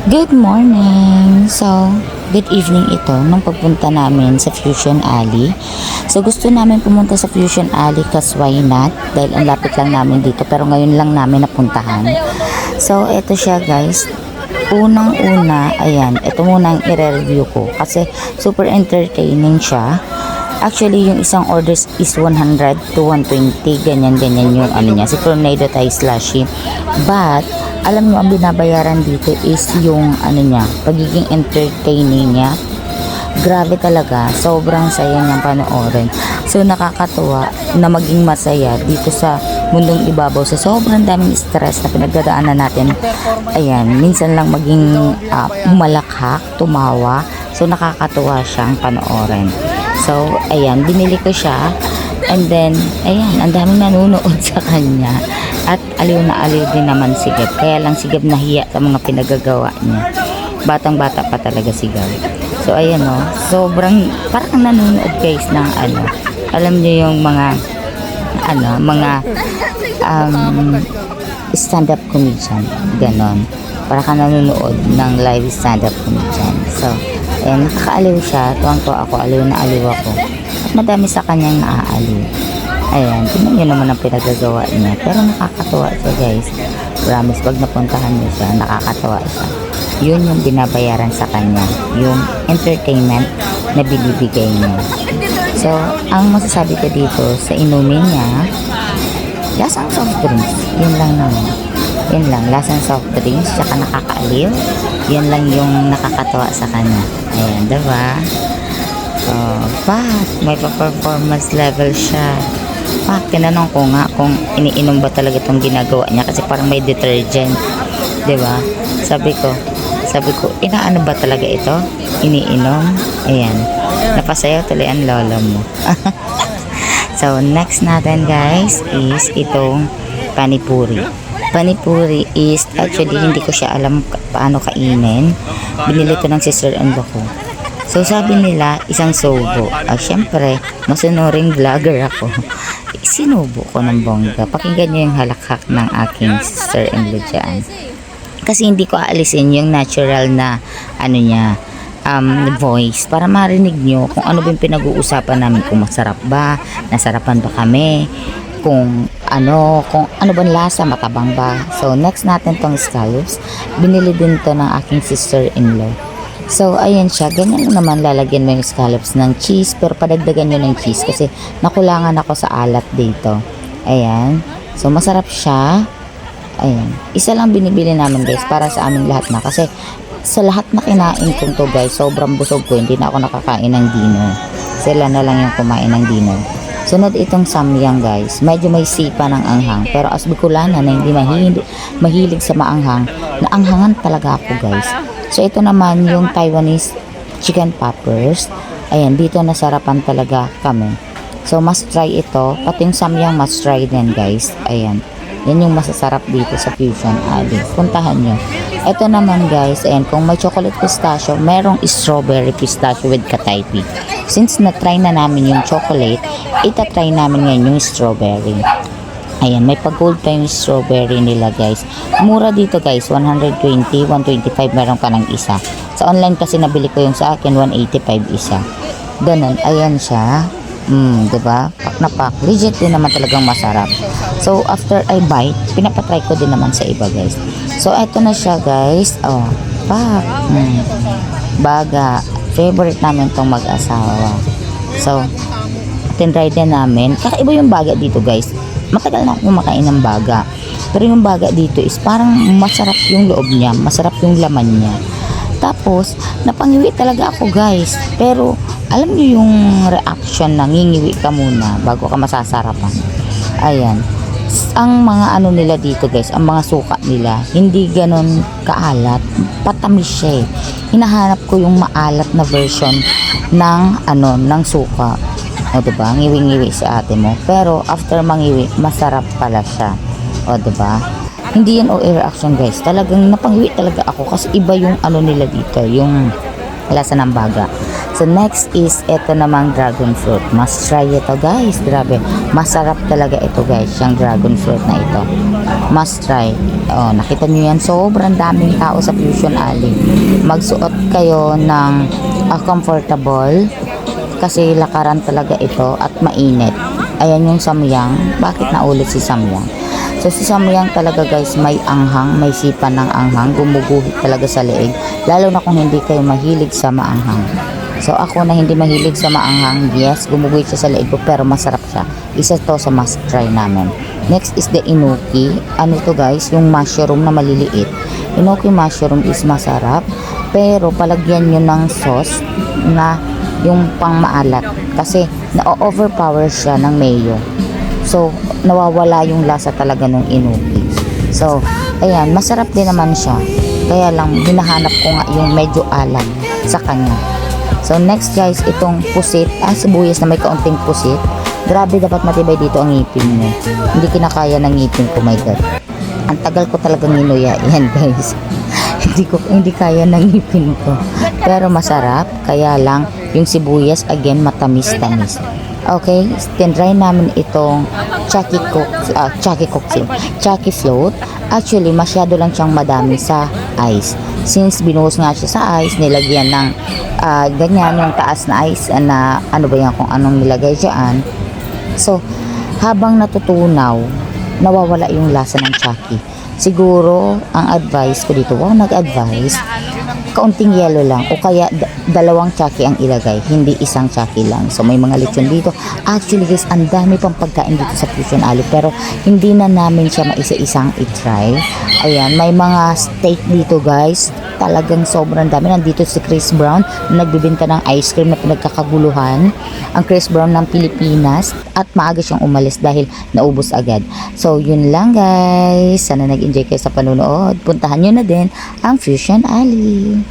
Good morning! So, good evening ito nung pagpunta namin sa Fusion Alley. So, gusto namin pumunta sa Fusion Alley kasi why not? Dahil ang lapit lang namin dito pero ngayon lang namin napuntahan. So, ito siya guys. Unang-una, ayan, ito muna ang i-review ko kasi super entertaining siya. Actually, yung isang orders is 100 to 120, ganyan-ganyan yung ano niya, si Tornado Thai Slushy. But, alam nyo, ang binabayaran dito is yung ano niya, pagiging entertaining niya. Grabe talaga, sobrang saya niyang panoorin. So, nakakatuwa na maging masaya dito sa mundong ibabaw. Sa sobrang daming stress na pinagdadaanan natin, ayan, minsan lang maging malakhak, tumawa. So, nakakatuwa siyang panoorin. So, ayan, binili ko siya. And then, ayan, ang daming nanonood sa kanya. At aliw na aliw din naman si Gab. Kaya lang si Gab nahiya sa mga pinagagawa niya. Batang-bata pa talaga si Gab. So, ayan o. Sobrang, parang nanonood guys ng ano. Alam niyo yung mga, stand-up comedian. Ganon. Para ka nanonood ng live stand-up comedian. So, ayan, nakakaaliw siya. Tuwang-tuwa ako, aliw na aliw ako. At madami sa kanyang naaaliw. Ayan, tingnan nyo naman ang pinagagawa niya. Pero nakakatuwa siya guys. Promise, pag napuntahan niyo siya, nakakatuwa siya. Yun yung binabayaran sa kanya. Yung entertainment na binibigay niya. So, ang masasabi ko dito sa inumin niya, lasang soft drinks. Yun lang naman. Yun lang, lasang soft drinks, tsaka nakakaaliw. Yun lang yung nakakatawa sa kanya. Ayan, diba? But, may performance level siya. Tinanong ko nga kung iniinom ba talaga itong ginagawa niya kasi parang may detergent. Diba? Sabi ko, inaano ba talaga ito? Iniinom? Ayan. Napasayaw tuloy ang lolo mo. So, next natin guys is itong panipuri. Panipuri is actually hindi ko siya alam paano kainin. Binili ko ng sister-in-law ko. So sabi nila isang subo. Syempre masunuring vlogger ako. Sinubo ko ng bongga. Pakinggan nyo yung halakhak ng aking sister-in-law dyan. Kasi hindi ko aalisin yung natural na ano niya, voice para marinig nyo kung ano ba yung pinag-uusapan namin, kung masarap ba, nasarapan ba kami, kung ano bang lasa, matabang ba. So next natin tong scallops. Binili din to ng aking sister-in-law. So ayan siya, ganyan lang naman, lalagyan mo yung scallops ng cheese, pero padagdagan nyo ng cheese kasi nakulangan ako sa alat dito. Ayan, so masarap siya. Ayan, isa lang binibili namin guys para sa aming lahat na, kasi sa lahat na kinain ko to guys, sobrang busog ko, hindi na ako nakakain ng dinner. Sila na lang yung kumain ng dinner. Sunod itong samyang guys, medyo may sipa ng anghang, pero as Bicolana na hindi mahilig sa maanghang, naanghangan talaga ako guys. So ito naman yung Taiwanese chicken poppers. Ayan, dito nasarapan talaga kami. So must try ito, pati yung samyang must try din guys. Ayan, yan yung masasarap dito sa Fusion Alley. Puntahan nyo. Ito naman guys, ayan, kung may chocolate pistachio, merong strawberry pistachio with kataypi. Since na-try na namin yung chocolate, itatry namin ngayon yung strawberry. Ayan, may pag-gold pa yung strawberry nila guys. Mura dito guys, 120, 125 meron pa ng isa. Sa online kasi nabili ko yung sa akin, 185 isa. Ganun, ayan siya. Diba? Pak na pak. Legit din naman talagang masarap. So, after I bite, pinapatry ko din naman sa iba guys. So, eto na siya guys. Oh, pak. Baga. Favorite namin tong mag-asawa. So, tinry din namin. Kakaiba yung baga dito guys. Matagal na ako kumakain ng baga. Pero yung baga dito is parang masarap yung loob niya. Masarap yung laman niya. Tapos, napangiwi talaga ako guys. Pero, alam niyo yung reaction na ngingiwi ka muna bago ka masasarapan. Ayan. Ang mga ano nila dito guys, ang mga suka nila, hindi ganon kaalat. Patamis siya eh. Hinahanap ko yung maalat na version ng ng suka. O diba, ngiwi-ngiwi si ate mo. Pero after mangiwi, masarap pala siya. O diba? Hindi yan OA reaction guys. Talagang napangiwi talaga ako kasi iba yung ano nila dito, yung lasa ng baga. So next is ito namang dragon fruit. Must try ito guys. Grabe. Masarap talaga ito guys. Yung dragon fruit na ito. Must try. Oh, nakita nyo yan. Sobrang daming tao sa Fusion Alley. Magsuot kayo ng comfortable. Kasi lakaran talaga ito at mainit. Ayan yung Samyang. Bakit naulit si Samyang? So si Samyang talaga guys may anghang. May sipa ng anghang. Gumuguhit talaga sa leeg. Lalo na kung hindi kayo mahilig sa maanghang. So ako na hindi mahilig sa maanghang, yes, gumuguhit siya sa leeg ko pero masarap siya. Isa to sa must try namin. Next is the enoki. Ano to guys? Yung mushroom na maliliit. Enoki mushroom is masarap pero palagyan nyo ng sauce na yung pang maalat kasi na-overpower siya ng mayo. So nawawala yung lasa talaga ng enoki. So ayan, masarap din naman siya. Kaya lang hinahanap ko nga yung medyo alam sa kanya. So next guys, itong pusit, sibuyas na may kaunting pusit. Grabe, dapat matibay dito ang ngipin mo. Hindi kinakaya ng ngipin ko, my god. Ang tagal ko talagang nginuya yan guys. hindi kaya ng ngipin ko. Pero masarap, kaya lang yung sibuyas again matamis-tamis. Okay, tinry namin itong Chucky float. Actually, masyado lang siyang madami sa ice. Since binuhos nga siya sa ice, nilagyan ng ganyan yung taas na ice na ano ba yan kung anong nilagay dyan. So, habang natutunaw, nawawala yung lasa ng Chucky. Siguro, ang advice ko dito, nag-advise, kaunting yellow lang o kaya dalawang Chucky ang ilagay, hindi isang Chucky lang. So may mga lechon dito. Actually guys, ang dami pang pagkain dito sa Fusion Alley pero hindi na namin siya maisa-isang i-try. Ayan, may mga steak dito guys. Talagang sobrang dami. Nandito si Chris Brown na nagbibenta ng ice cream na pinagkakaguluhan. Ang Chris Brown ng Pilipinas at maaga siyang umalis dahil naubos agad. So yun lang guys. Sana nag-enjoy kayo sa panonood. Puntahan nyo na din ang Fusion Alley.